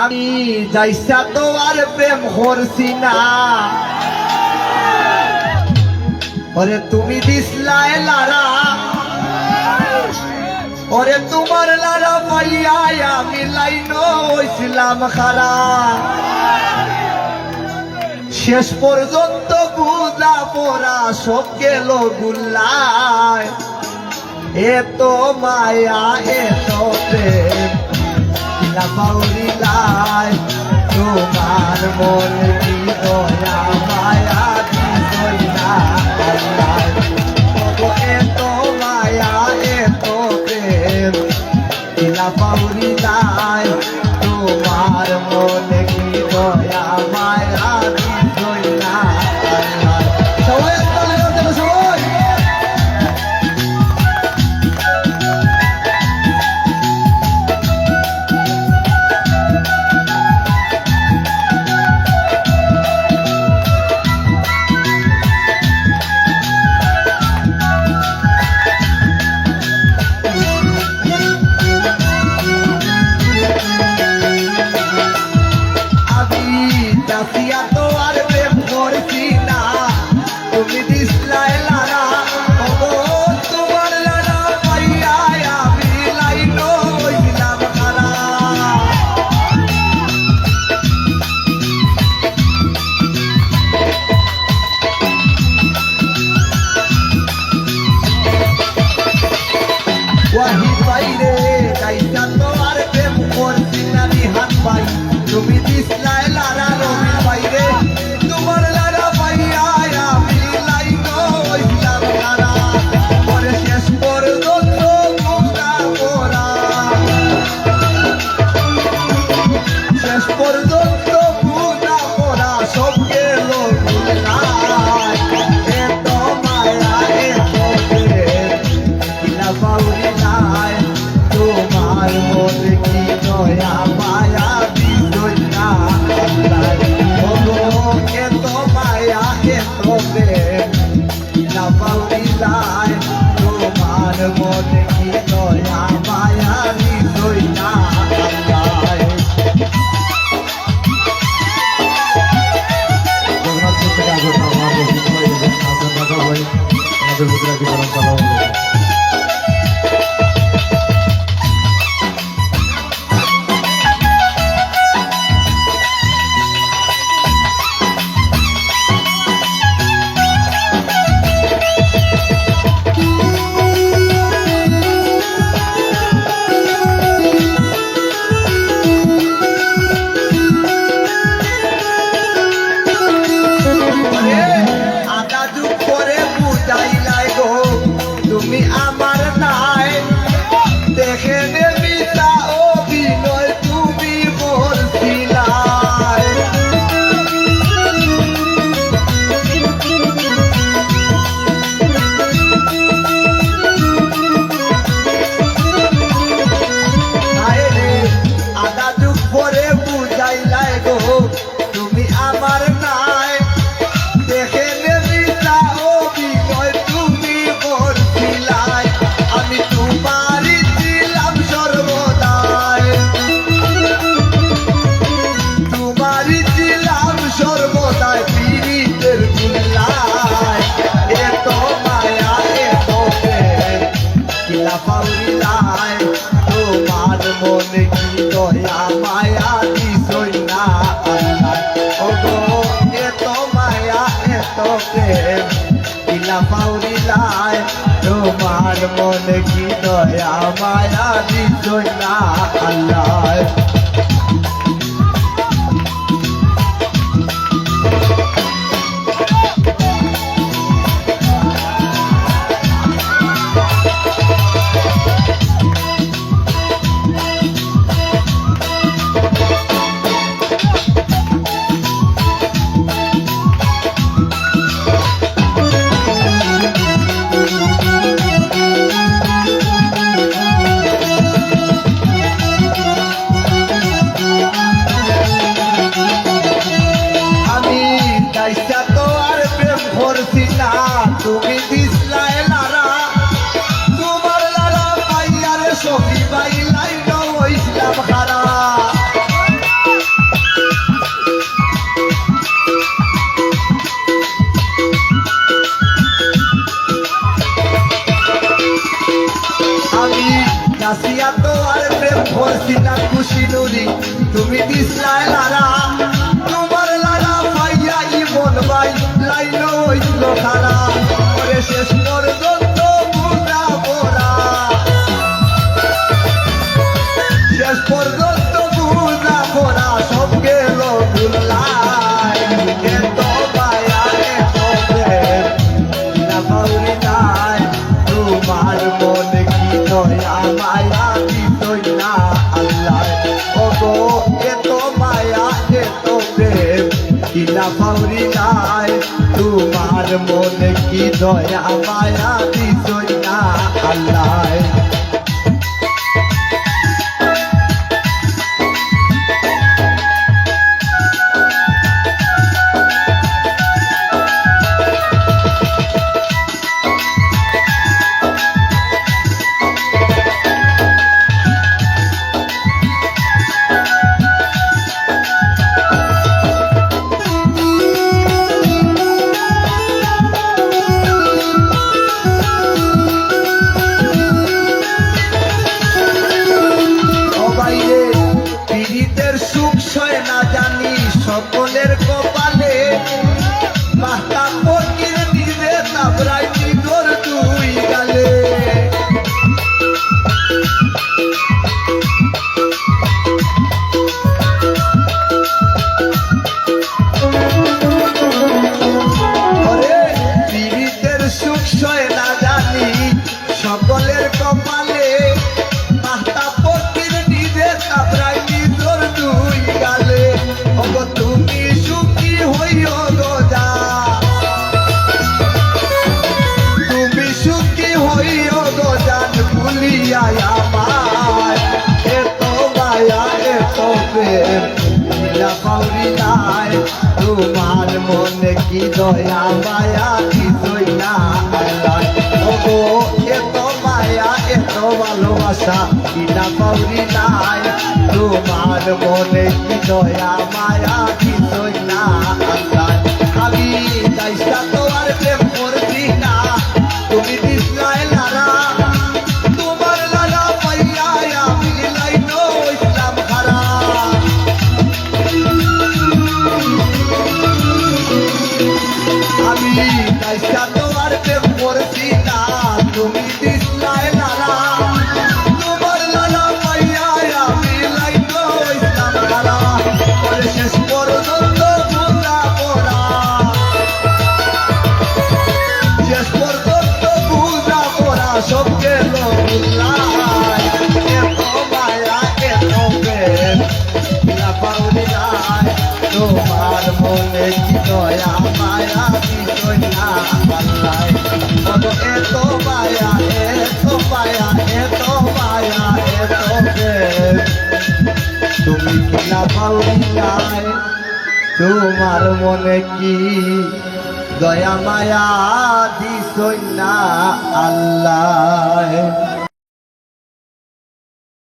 আমি যাইসা তো আর প্রেম করছি না, ওরে তুমি দিসলাই লারা, ওরে তোমার লারা পাইয়া আমি লাইন হইছিলাম খারা। শেষ পর্যন্ত বুঝা পড়া সব গেল গুল্লায়, এত মায়া এত প্রেম পাউরিলায়, তোমার মন কি দয়া মায়া দিছই না আল্লাহ। এত মায়া এত প্রেম পাউরিলায়, তোমার মন কি দয়া মায়া দিছই না আল্লাহ। সবাই সবাই দাসিয়া তো আর প্রেম করছি না, তুমি দিসলাই লারা, ওগো তোমার লারা পাইয়া আমি লাইন হইলাম খারা। ওয়াহি পাইরে যাইতা তো আর প্রেম করছি না নিহাত পাই, তুমি দিসলাই লারা রবি পাইরে, তোমার লারা পাইয়া আমি লাইন হইলাম খারা। পরে শেষ পর্যন্ত বুঝা পড়া, শেষ পর্যন্ত বুঝা পড়া সব গেল গুল্লায়, এত মায়া এত প্রেম কিলা পাউরিলায়, তোমার মন কি দয়া মায়া দিছই না আল্লাহ। ওগো এত মায়া এত প্রেম কিলা পাউরিলায়, তোমার মন কি দয়া মায়া দিছই না আল্লাহ। জগন্নাথপুর থেকে আগত আমাদের আমাদের গুজরাটি পরম্পরা অনুযায়ী আধা যুগ পরে বুঝাইলাই গো তুমি আমার নাই, দেখে দেবিতা অভিনয় তুমি বলছিলাই। আধা যুগ পরে বুঝাইলাই গো তুমি আমার নাই, দেখে নেবিতা অভিনয় তুমি করছিলাই। আমি তোমারই ছিলাম সর্বদাই, তোমারই ছিলাম সর্বদাই পীড়িতের গুল্লায়, এত মায়া এত প্রেম কিলা পাউরিলায়, তোমার মনে কি দয়া মায়া দিছই না আল্লাহ। ওগো এত মায়া এত প্রেম কিলা পাউরিলায়, তোমার মনে কি দয়া মায়া দিছই না আল্লাহ। খুশি নুরি তুমি দিসলাই লারা তোমার লারা পাইয়া ইমন ভাই লাইন হইল খারা ওরে শেষ পর্যন্ত বুঝা পড়া শেষ পর্যন্ত বুঝা পড়া সব গেল ভুলাই এত মায়া এত প্রেম না পাউরি নাই তোমার মনে কি দয়া মায়া দিতই না আল্লাহ ওগো এত মায়া এত প্রেম কি না পাউরি নাই তোমার মনে কি দয়া মায়া দিতই না আল্লাহ সকলের কপালে মাথা পকির দিলে তাবরাই তোর দুই গালে ওরে পীড়িতের সুখ সয় না জানি সকলের কপালে মাথা পকির দিলে তাবরাই তোর দুই গালে তুমি সুখী হইও গজা তুমি সুখী হইও গজান ভুলিয়া আমার এত মায়া এত প্রেম লীলা পাউরি নাই তোমার মনে কি দয়া মায়া কিছুই না আল্লাহ ওগো এত মায়া এত ভালোবাসা লীলা পাউরি নাই তোমার মনে কি দয়া মায়া কিছুই না আল্লাহ আমি দাইসা তো আর প্রেম করছি না তুমি দিসলাই লারা তোমার লালা পাইয়া আমি লাইন ইসলাম খারা আমি দাইসা তো আর প্রেম করছি না তুমি দিসলাই লারা তোমার লালা পাইয়া আমি লাইন ইসলাম খারা ওরে শেষ পর্যন্ত বুঝা পড়া শেষ পর্যন্ত বুঝা পড়া সব গেল ভুলাই এত মায়া এত প্রেম লীলা পাউরি নাই তোমার মনে কি দয়া মায়া দিতই না আল্লাহ এত মায়া এত মায়া এত মায়া এত প্রেম তুমি কি না পাউরি নাই তোমার মনে কি দয়া মায়া দিছই না আল্লাহ।